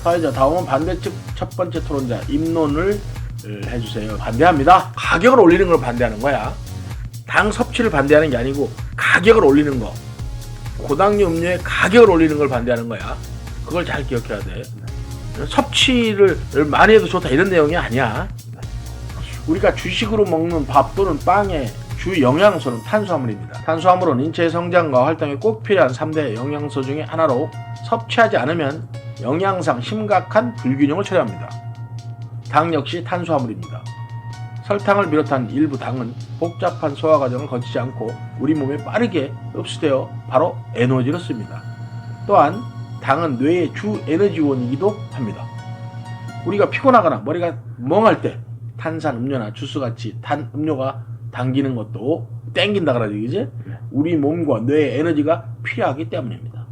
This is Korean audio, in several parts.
사회자 다음은 반대측 첫 번째 토론자 입론을 해주세요. 반대합니다. 가격을 올리는 걸 반대하는 거야. 당 섭취를 반대하는 게 아니고 가격을 올리는 거. 고당류 음료의 가격을 올리는 걸 반대하는 거야. 그걸 잘 기억해야 돼. 섭취를 많이 해도 좋다 이런 내용이 아니야. 우리가 주식으로 먹는 밥 또는 빵의 주 영양소는 탄수화물입니다. 탄수화물은 인체의 성장과 활동에 꼭 필요한 3대 영양소 중에 하나로 섭취하지 않으면 영양상 심각한 불균형을 초래합니다. 당 역시 탄수화물입니다. 설탕을 비롯한 일부 당은 복잡한 소화 과정을 거치지 않고 우리 몸에 빠르게 흡수되어 바로 에너지로 씁니다. 또한 당은 뇌의 주 에너지원이기도 합니다. 우리가 피곤하거나 머리가 멍할 때 탄산 음료나 주스같이 단 음료가 당기는 것도 땡긴다 그러지, 그지? 우리 몸과 뇌의 에너지가 필요하기 때문입니다.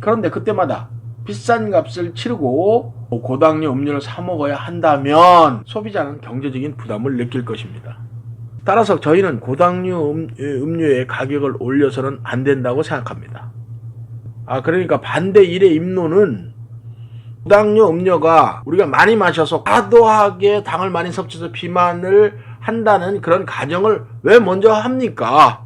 그런데 그때마다 비싼 값을 치르고 고당류 음료를 사 먹어야 한다면 소비자는 경제적인 부담을 느낄 것입니다. 따라서 저희는 고당류 음료의 가격을 올려서는 안 된다고 생각합니다. 그러니까 반대 일의 입론은 고당류 음료가 우리가 많이 마셔서 과도하게 당을 많이 섭취해서 비만을 한다는 그런 가정을 왜 먼저 합니까?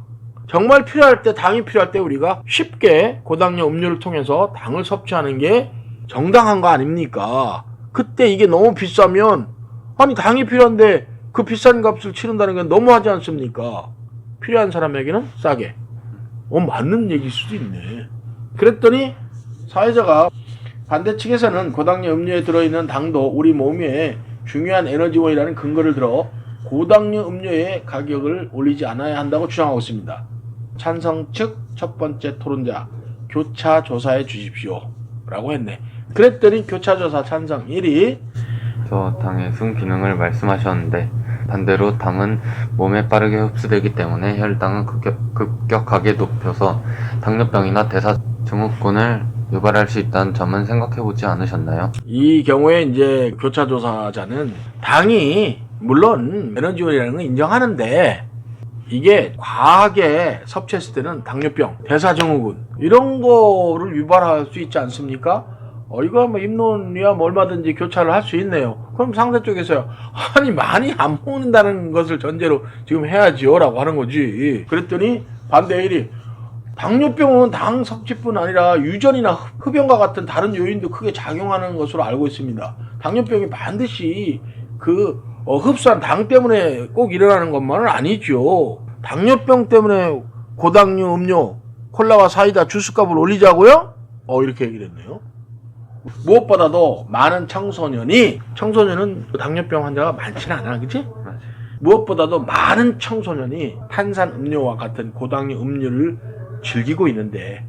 정말 필요할 때, 당이 필요할 때 우리가 쉽게 고당류 음료를 통해서 당을 섭취하는 게 정당한 거 아닙니까? 그때 이게 너무 비싸면 아니 당이 필요한데 그 비싼 값을 치른다는 건 너무하지 않습니까? 필요한 사람에게는 싸게. 맞는 얘기일 수도 있네. 그랬더니 사회자가 반대측에서는 고당류 음료에 들어있는 당도 우리 몸의 중요한 에너지원이라는 근거를 들어 고당류 음료의 가격을 올리지 않아야 한다고 주장하고 있습니다. 찬성 측 첫 번째 토론자 교차 조사해 주십시오 라고 했네. 그랬더니 교차 조사 찬성 1위 저 당의 순기능을 말씀하셨는데 반대로 당은 몸에 빠르게 흡수되기 때문에 혈당은 급격하게 높여서 당뇨병이나 대사증후군을 유발할 수 있다는 점은 생각해보지 않으셨나요? 이 경우에 이제 교차 조사자는 당이 물론 에너지원이라는 건 인정하는데 이게 과하게 섭취했을 때는 당뇨병, 대사증후군 이런 거를 유발할 수 있지 않습니까? 이거 뭐 입론이야 뭐 얼마든지 교차를 할 수 있네요. 그럼 상대 쪽에서요. 아니 많이 안 먹는다는 것을 전제로 지금 해야지요 라고 하는 거지. 그랬더니 반대 1위 당뇨병은 당 섭취뿐 아니라 유전이나 흡연과 같은 다른 요인도 크게 작용하는 것으로 알고 있습니다. 당뇨병이 반드시 흡수한 당 때문에 꼭 일어나는 것만은 아니죠. 당뇨병 때문에 고당류 음료, 콜라와 사이다 주스값을 올리자고요? 이렇게 얘기를 했네요. 무엇보다도 많은 청소년은 당뇨병 환자가 많지는 않아, 그치? 무엇보다도 많은 청소년이 탄산 음료와 같은 고당류 음료를 즐기고 있는데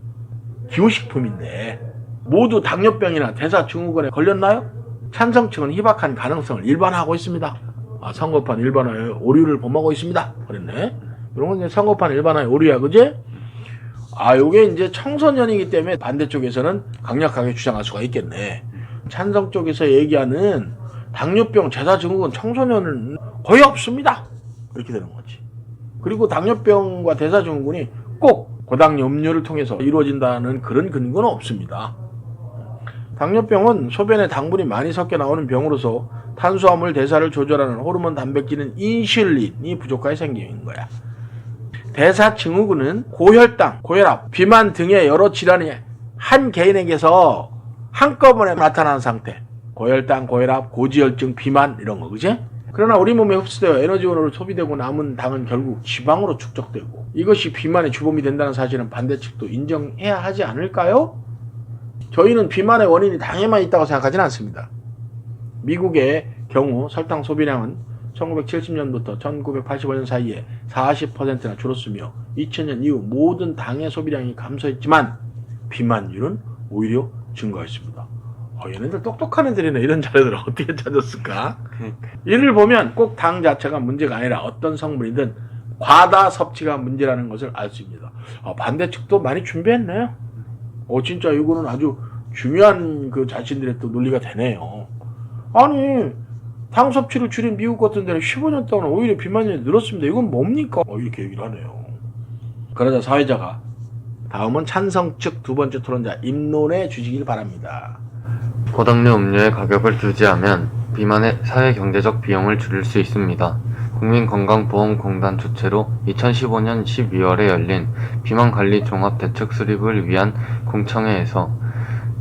기호식품인데 모두 당뇨병이나 대사증후군에 걸렸나요? 찬성층은 희박한 가능성을 일반화하고 있습니다. 선거판 일반화에 오류를 범하고 있습니다. 그랬네. 이런 건 이제 선거판 일반화의 오류야, 그지? 요게 이제 청소년이기 때문에 반대쪽에서는 강력하게 주장할 수가 있겠네. 찬성 쪽에서 얘기하는 당뇨병, 대사증후군 청소년은 거의 없습니다. 이렇게 되는 거지. 그리고 당뇨병과 대사증후군이 꼭 고당류 음료를 통해서 이루어진다는 그런 근거는 없습니다. 당뇨병은 소변에 당분이 많이 섞여 나오는 병으로서 탄수화물 대사를 조절하는 호르몬 단백질인 인슐린이 부족하게 생기는 거야. 대사증후군은 고혈당, 고혈압, 비만 등의 여러 질환이 한 개인에게서 한꺼번에 나타나는 상태. 고혈당, 고혈압, 고지혈증, 비만 이런 거, 그지? 그러나 우리 몸에 흡수되어 에너지원으로 소비되고 남은 당은 결국 지방으로 축적되고 이것이 비만의 주범이 된다는 사실은 반대측도 인정해야 하지 않을까요? 저희는 비만의 원인이 당에만 있다고 생각하지는 않습니다. 미국의 경우 설탕 소비량은 1970년부터 1985년 사이에 40%나 줄었으며 2000년 이후 모든 당의 소비량이 감소했지만 비만율은 오히려 증가했습니다. 얘네들 똑똑한 애들이네. 이런 자료들을 어떻게 찾았을까? 이를 보면 꼭 당 자체가 문제가 아니라 어떤 성분이든 과다 섭취가 문제라는 것을 알 수 있습니다. 반대측도 많이 준비했네요. 진짜 이거는 아주 중요한 자신들의 또 논리가 되네요. 아니 당 섭취를 줄인 미국 같은 데는 15년 동안 오히려 비만율이 늘었습니다. 이건 뭡니까? 이렇게 얘기를 하네요. 그러자 사회자가 다음은 찬성 측 두 번째 토론자 입론해 주시길 바랍니다. 고당류 음료의 가격을 규제하면 비만의 사회경제적 비용을 줄일 수 있습니다. 국민건강보험공단 주최로 2015년 12월에 열린 비만관리 종합대책 수립을 위한 공청회에서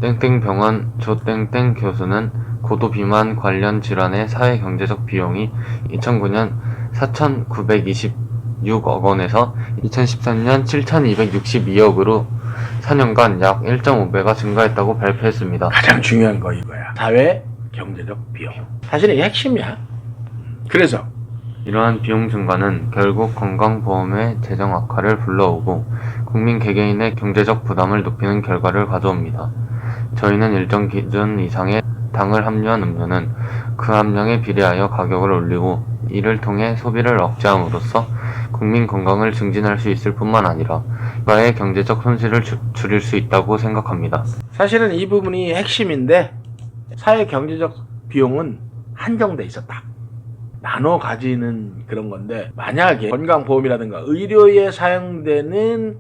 땡땡병원 조땡땡 교수는 고도비만 관련 질환의 사회경제적 비용이 2009년 4,926억 원에서 2013년 7,262억으로 4년간 약 1.5배가 증가했다고 발표했습니다. 가장 중요한 거 이거야. 사회 경제적 비용. 사실 이게 핵심이야. 그래서 이러한 비용 증가는 결국 건강보험의 재정 악화를 불러오고 국민 개개인의 경제적 부담을 높이는 결과를 가져옵니다. 저희는 일정 기준 이상의 당을 함유한 음료는 그 함량에 비례하여 가격을 올리고 이를 통해 소비를 억제함으로써 국민 건강을 증진할 수 있을 뿐만 아니라 국가의 경제적 손실을 줄일 수 있다고 생각합니다. 사실은 이 부분이 핵심인데 사회 경제적 비용은 한정돼 있었다. 나눠 가지는 그런 건데 만약에 건강보험이라든가 의료에 사용되는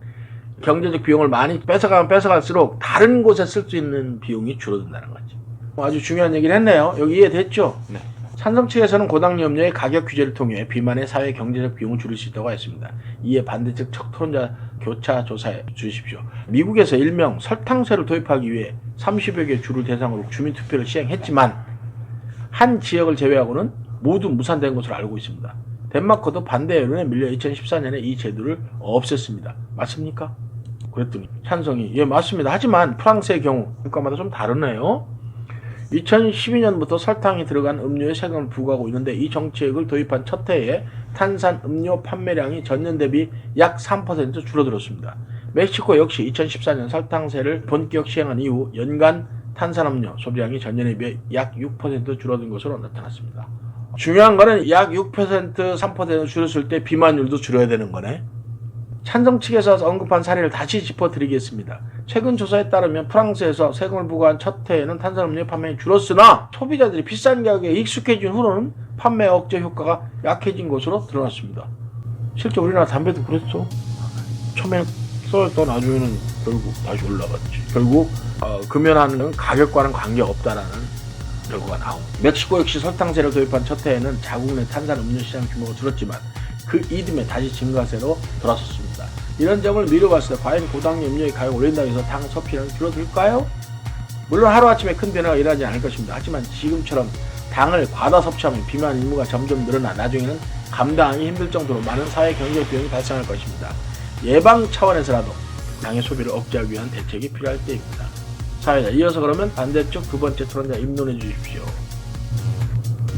경제적 비용을 많이 뺏어가면 뺏어갈수록 다른 곳에 쓸 수 있는 비용이 줄어든다는 거지. 아주 중요한 얘기를 했네요. 여기 이해됐죠? 네. 찬성 측에서는 고당류 음료의 가격 규제를 통해 비만의 사회 경제적 비용을 줄일 수 있다고 했습니다. 이에 반대측 척 토론자 교차 조사해 주십시오. 미국에서 일명 설탕세를 도입하기 위해 30여 개 주를 대상으로 주민투표를 시행했지만 한 지역을 제외하고는 모두 무산된 것으로 알고 있습니다. 덴마크도 반대 여론에 밀려 2014년에 이 제도를 없앴습니다. 맞습니까? 그랬더니 찬성이 예 맞습니다. 하지만 프랑스의 경우 국가마다 좀 다르네요. 2012년부터 설탕이 들어간 음료에 세금을 부과하고 있는데 이 정책을 도입한 첫 해에 탄산 음료 판매량이 전년 대비 약 3% 줄어들었습니다. 멕시코 역시 2014년 설탕세를 본격 시행한 이후 연간 탄산음료 소비량이 전년에 비해 약 6% 줄어든 것으로 나타났습니다. 중요한 거는 약 6%, 3% 줄였을 때 비만율도 줄여야 되는 거네. 찬성 측에서 언급한 사례를 다시 짚어드리겠습니다. 최근 조사에 따르면 프랑스에서 세금을 부과한 첫 해에는 탄산음료 판매량이 줄었으나 소비자들이 비싼 가격에 익숙해진 후로는 판매 억제 효과가 약해진 것으로 드러났습니다. 실제 우리나라 담배도 그랬어. 처음에는 썰었다 나중에는 결국 다시 올라갔지. 결국 금연하는 가격과는 관계없다라는 결과가 나옵니다. 멕시코 역시 설탕세를 도입한 첫 해에는 자국 내 탄산 음료 시장 규모가 줄었지만 그 이듬해 다시 증가세로 돌아섰습니다. 이런 점을 미뤄봤을 때 과연 고당류 음료의 가격을 올린다고 해서 당 섭취량이 줄어들까요? 물론 하루아침에 큰 변화가 일어나지 않을 것입니다. 하지만 지금처럼 당을 과다 섭취하면 비만 인구가 점점 늘어나 나중에는 감당하기 힘들 정도로 많은 사회 경제 비용이 발생할 것입니다. 예방 차원에서라도 당의 소비를 억제하기 위한 대책이 필요할 때입니다. 사회자 이어서 그러면 반대쪽 두 번째 토론자 입론해 주십시오.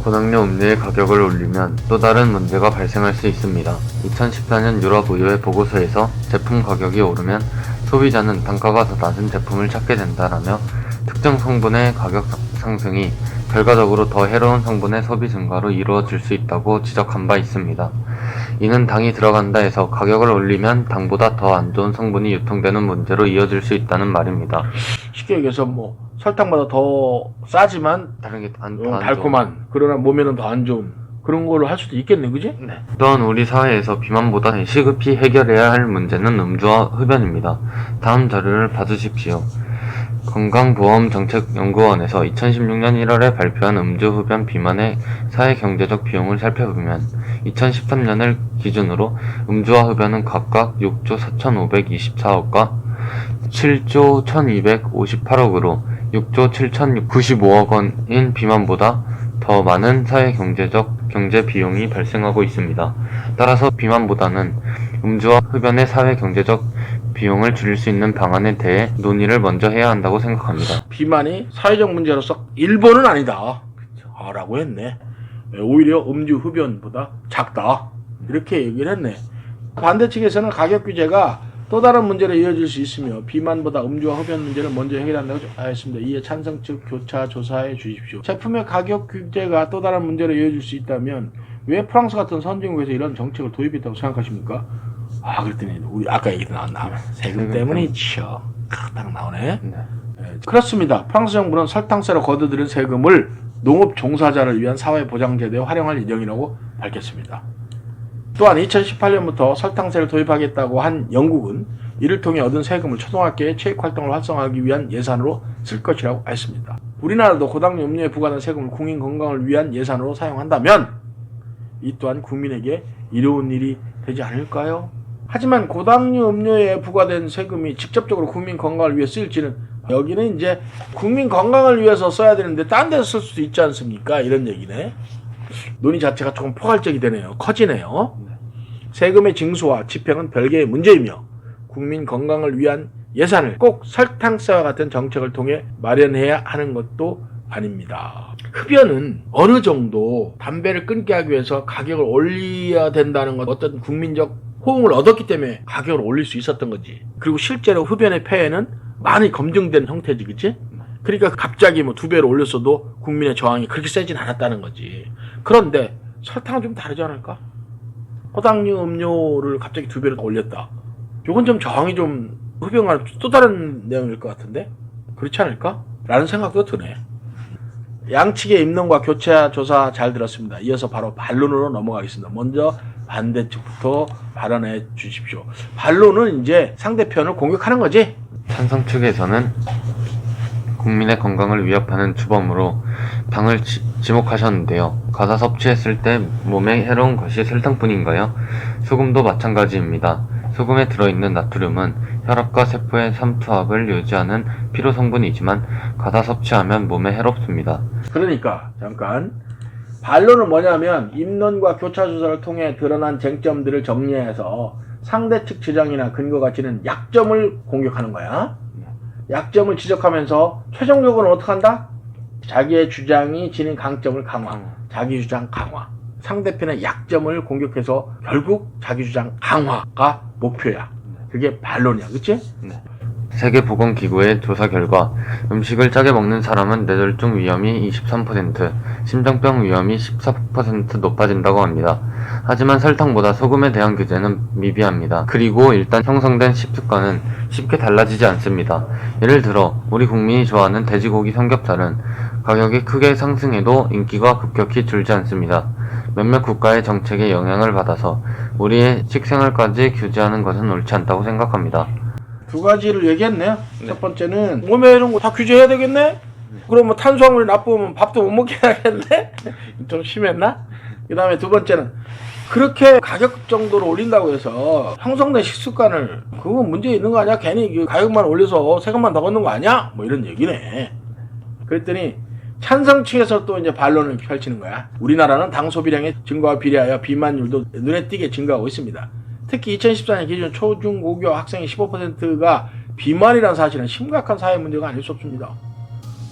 고당류 음료의 가격을 올리면 또 다른 문제가 발생할 수 있습니다. 2014년 유럽의회 보고서에서 제품 가격이 오르면 소비자는 단가가 더 낮은 제품을 찾게 된다라며 특정 성분의 가격 상승이 결과적으로 더 해로운 성분의 소비 증가로 이루어질 수 있다고 지적한 바 있습니다. 이는 당이 들어간다 해서 가격을 올리면 당보다 더 안 좋은 성분이 유통되는 문제로 이어질 수 있다는 말입니다. 쉽게 얘기해서 설탕보다 더 싸지만 다른 게 달콤한 그러나 몸에는 더 안 좋은 그런 걸로 할 수도 있겠네, 그지? 네. 또한 우리 사회에서 비만보다 시급히 해결해야 할 문제는 음주와 흡연입니다. 다음 자료를 봐주십시오. 건강보험정책연구원에서 2016년 1월에 발표한 음주, 흡연, 비만의 사회경제적 비용을 살펴보면 2013년을 기준으로 음주와 흡연은 각각 6조 4,524억과 7조 1,258억으로 6조 7,095억 원인 비만보다 더 많은 경제 비용이 발생하고 있습니다. 따라서 비만보다는 음주와 흡연의 사회경제적 비용을 줄일 수 있는 방안에 대해 논의를 먼저 해야 한다고 생각합니다. 비만이 사회적 문제로서 일본은 아니다. 라고 했네. 오히려 음주, 흡연보다 작다. 이렇게 얘기를 했네. 반대 측에서는 가격 규제가 또 다른 문제로 이어질 수 있으며 비만보다 음주와 흡연 문제를 먼저 해결한다고 하였습니다. 이에 찬성 측 교차 조사해 주십시오. 제품의 가격 규제가 또 다른 문제로 이어질 수 있다면 왜 프랑스 같은 선진국에서 이런 정책을 도입했다고 생각하십니까? 그랬더니 우리 아까 얘기 나왔나? 세금 때문이죠. 딱 나오네. 네. 그렇습니다. 프랑스 정부는 설탕세로 거둬들인 세금을 농업 종사자를 위한 사회보장제도에 활용할 예정이라고 밝혔습니다. 또한 2018년부터 설탕세를 도입하겠다고 한 영국은 이를 통해 얻은 세금을 초등학교의 체육활동을 활성화하기 위한 예산으로 쓸 것이라고 했습니다. 우리나라도 고당류 음료에 부과된 세금을 국민 건강을 위한 예산으로 사용한다면 이 또한 국민에게 이로운 일이 되지 않을까요? 하지만 고당류 음료에 부과된 세금이 직접적으로 국민 건강을 위해 쓰일지는, 여기는 이제 국민 건강을 위해서 써야 되는데 딴 데서 쓸 수도 있지 않습니까? 이런 얘기네. 논의 자체가 조금 포괄적이 되네요. 커지네요. 세금의 징수와 집행은 별개의 문제이며 국민 건강을 위한 예산을 꼭 설탕세와 같은 정책을 통해 마련해야 하는 것도 아닙니다. 흡연은 어느 정도 담배를 끊게 하기 위해서 가격을 올려야 된다는 것, 어떤 국민적 호응을 얻었기 때문에 가격을 올릴 수 있었던 거지. 그리고 실제로 흡연의 폐해는 많이 검증된 형태지, 그치? 그러니까 갑자기 뭐 2배로 올렸어도 국민의 저항이 그렇게 세진 않았다는 거지. 그런데 설탕은 좀 다르지 않을까? 고당류 음료를 갑자기 2배로 올렸다. 이건 좀 저항이 좀 흡연과는 또 다른 내용일 것 같은데? 그렇지 않을까? 라는 생각도 드네. 양측의 입론과 교차 조사 잘 들었습니다. 이어서 바로 반론으로 넘어가겠습니다. 먼저 반대 측부터 발언해 주십시오. 반론은 이제 상대편을 공격하는 거지? 찬성 측에서는 국민의 건강을 위협하는 주범으로 당을 지목하셨는데요. 과다 섭취했을 때 몸에 해로운 것이 설탕뿐인가요? 소금도 마찬가지입니다. 소금에 들어있는 나트륨은 혈압과 세포의 삼투압을 유지하는 필요 성분이지만 과다 섭취하면 몸에 해롭습니다. 그러니까 잠깐, 반론은 뭐냐면 입론과 교차 조사를 통해 드러난 쟁점들을 정리해서 상대 측 주장이나 근거가 지닌 약점을 공격하는 거야. 약점을 지적하면서 최종적으로는 어떻게 한다? 자기의 주장이 지닌 강점을 강화, 자기 주장 강화. 상대편의 약점을 공격해서 결국 자기 주장 강화가 목표야. 그게 반론이야, 그치? 네. 세계보건기구의 조사 결과 음식을 짜게 먹는 사람은 뇌졸중 위험이 23%, 심장병 위험이 14% 높아진다고 합니다. 하지만 설탕보다 소금에 대한 규제는 미비합니다. 그리고 일단 형성된 식습관은 쉽게 달라지지 않습니다. 예를 들어 우리 국민이 좋아하는 돼지고기 삼겹살은 가격이 크게 상승해도 인기가 급격히 줄지 않습니다. 몇몇 국가의 정책에 영향을 받아서 우리의 식생활까지 규제하는 것은 옳지 않다고 생각합니다. 2가지를 얘기했네요. 첫 번째는 몸에 이런 거 다 규제해야 되겠네? 그러면 탄수화물이 나쁘면 밥도 못 먹게 해야겠네? 좀 심했나? 그 다음에 2번째는 그렇게 가격 정도로 올린다고 해서 형성된 식습관을, 그거 문제 있는 거 아니야? 괜히 가격만 올려서 세금만 더 걷는 거 아니야? 뭐 이런 얘기네. 그랬더니 찬성 측에서 또 이제 반론을 펼치는 거야. 우리나라는 당 소비량의 증가와 비례하여 비만율도 눈에 띄게 증가하고 있습니다. 특히 2014년 기준 초중고교 학생의 15%가 비만이라는 사실은 심각한 사회 문제가 아닐 수 없습니다.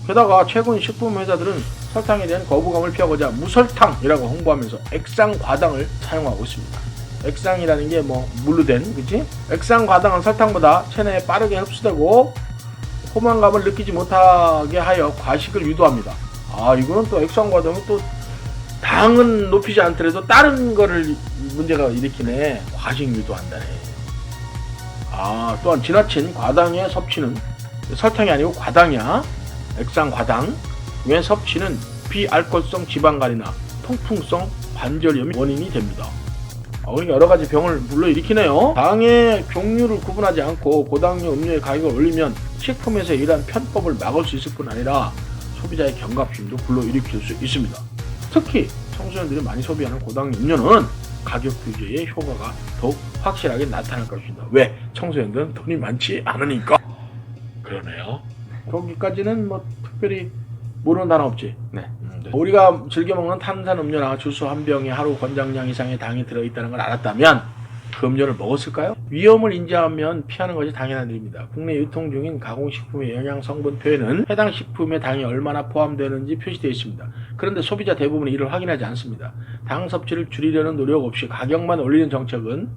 게다가 최근 식품 회사들은 설탕에 대한 거부감을 피하고자 무설탕이라고 홍보하면서 액상과당을 사용하고 있습니다. 액상이라는 게 뭐 물로 된, 그치? 액상과당은 설탕보다 체내에 빠르게 흡수되고 포만감을 느끼지 못하게 하여 과식을 유도합니다. 아, 이거는 또 액상과당은 또 당은 높이지 않더라도 다른 거를 문제가 일으키네. 과식 유도한다네. 아, 또한 지나친 과당의 섭취는 설탕이 아니고 과당이야. 액상과당의 섭취는 비알코올성 지방간이나 통풍성 관절염이 원인이 됩니다. 그러니까 여러가지 병을 불러일으키네요. 당의 종류를 구분하지 않고 고당류 음료의 가격을 올리면 식품에서의 이러한 편법을 막을 수 있을 뿐 아니라 소비자의 경각심도 불러일으킬 수 있습니다. 특히 청소년들이 많이 소비하는 고당류 음료는 가격 규제의 효과가 더욱 확실하게 나타날 것입니다. 왜? 청소년들은 돈이 많지 않으니까. 그러네요. 거기까지는 뭐 특별히 모르는 단어 없지. 네. 우리가 즐겨 먹는 탄산음료나 주스 한 병에 하루 권장량 이상의 당이 들어있다는 걸 알았다면 그 음료를 먹었을까요? 위험을 인지하면 피하는 것이 당연한 일입니다. 국내 유통 중인 가공식품의 영양 성분표에는 해당 식품에 당이 얼마나 포함되는지 표시되어 있습니다. 그런데 소비자 대부분이 이를 확인하지 않습니다. 당 섭취를 줄이려는 노력 없이 가격만 올리는 정책은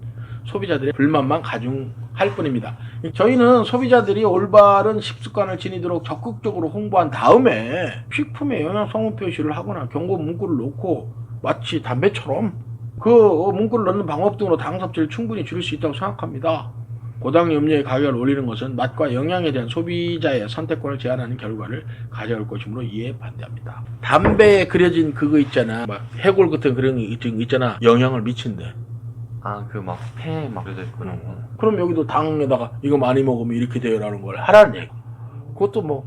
소비자들의 불만만 가중할 뿐입니다. 저희는 소비자들이 올바른 식습관을 지니도록 적극적으로 홍보한 다음에 식품의 영양 성분 표시를 하거나 경고 문구를 놓고 마치 담배처럼 그 문구를 넣는 방법 등으로 당 섭취를 충분히 줄일 수 있다고 생각합니다. 고당류 음료의 가격을 올리는 것은 맛과 영양에 대한 소비자의 선택권을 제한하는 결과를 가져올 것이므로 이에 반대합니다. 담배에 그려진 그거 있잖아, 막 해골 같은 그런 거 있잖아, 영향을 미친대. 아, 그 막 폐 막 그려져 있고 그런 거. 그럼 여기도 당에다가 이거 많이 먹으면 이렇게 돼요라는 걸 하라는 얘기. 그것도 뭐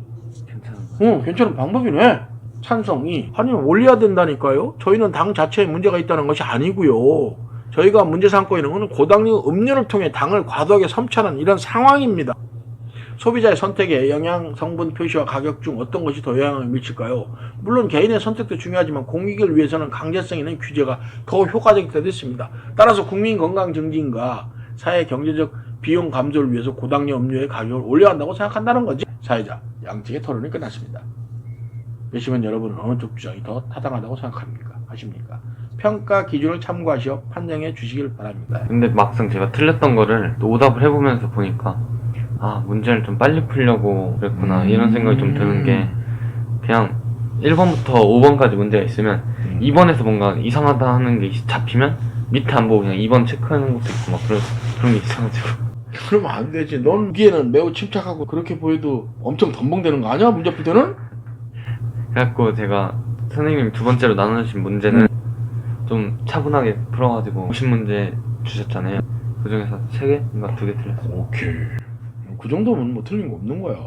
괜찮은 거. 괜찮은 방법이네. 찬성이. 아니면 올려야 된다니까요. 저희는 당 자체에 문제가 있다는 것이 아니고요. 저희가 문제 삼고 있는 것은 고당류 음료를 통해 당을 과도하게 섭취하는 이런 상황입니다. 소비자의 선택에 영양, 성분 표시와 가격 중 어떤 것이 더 영향을 미칠까요? 물론 개인의 선택도 중요하지만 공익을 위해서는 강제성 있는 규제가 더 효과적일 때도 있습니다. 따라서 국민 건강 증진과 사회 경제적 비용 감소를 위해서 고당류 음료의 가격을 올려야 한다고 생각한다는 거지. 사회자 양측의 토론이 끝났습니다. 그렇지만 여러분은 어느 쪽 주장이 더 타당하다고 생각합니까? 하십니까? 평가 기준을 참고하시어 판정해 주시길 바랍니다. 근데 막상 제가 틀렸던 거를 또 오답을 해보면서 보니까 아, 문제를 좀 빨리 풀려고 그랬구나 이런 생각이 좀 드는 게, 그냥 1번부터 5번까지 문제가 있으면 2번에서 뭔가 이상하다 하는 게 잡히면 밑에 안 보고 그냥 2번 체크하는 것도 있고 막 그런 게 있어가지고. 그러면 안 되지. 넌 보기에는 매우 침착하고 그렇게 보여도 엄청 덤벙대는 거 아니야? 문제 풀 때는? 그래갖고 제가 선생님이 두 번째로 나눠주신 문제는 좀 차분하게 풀어가지고 50문제 주셨잖아요. 그 중에서 3개인가 2개 틀렸어요. 오케이. 그 정도면 뭐 틀린 거 없는 거야.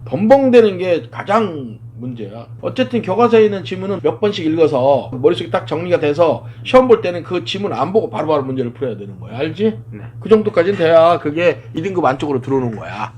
덤벙대는 게 가장 문제야. 어쨌든 교과서에 있는 지문은 몇 번씩 읽어서 머릿속에 딱 정리가 돼서 시험 볼 때는 그 지문 안 보고 바로바로 문제를 풀어야 되는 거야. 알지? 네. 그 정도까지는 돼야 그게 2등급 안쪽으로 들어오는 거야.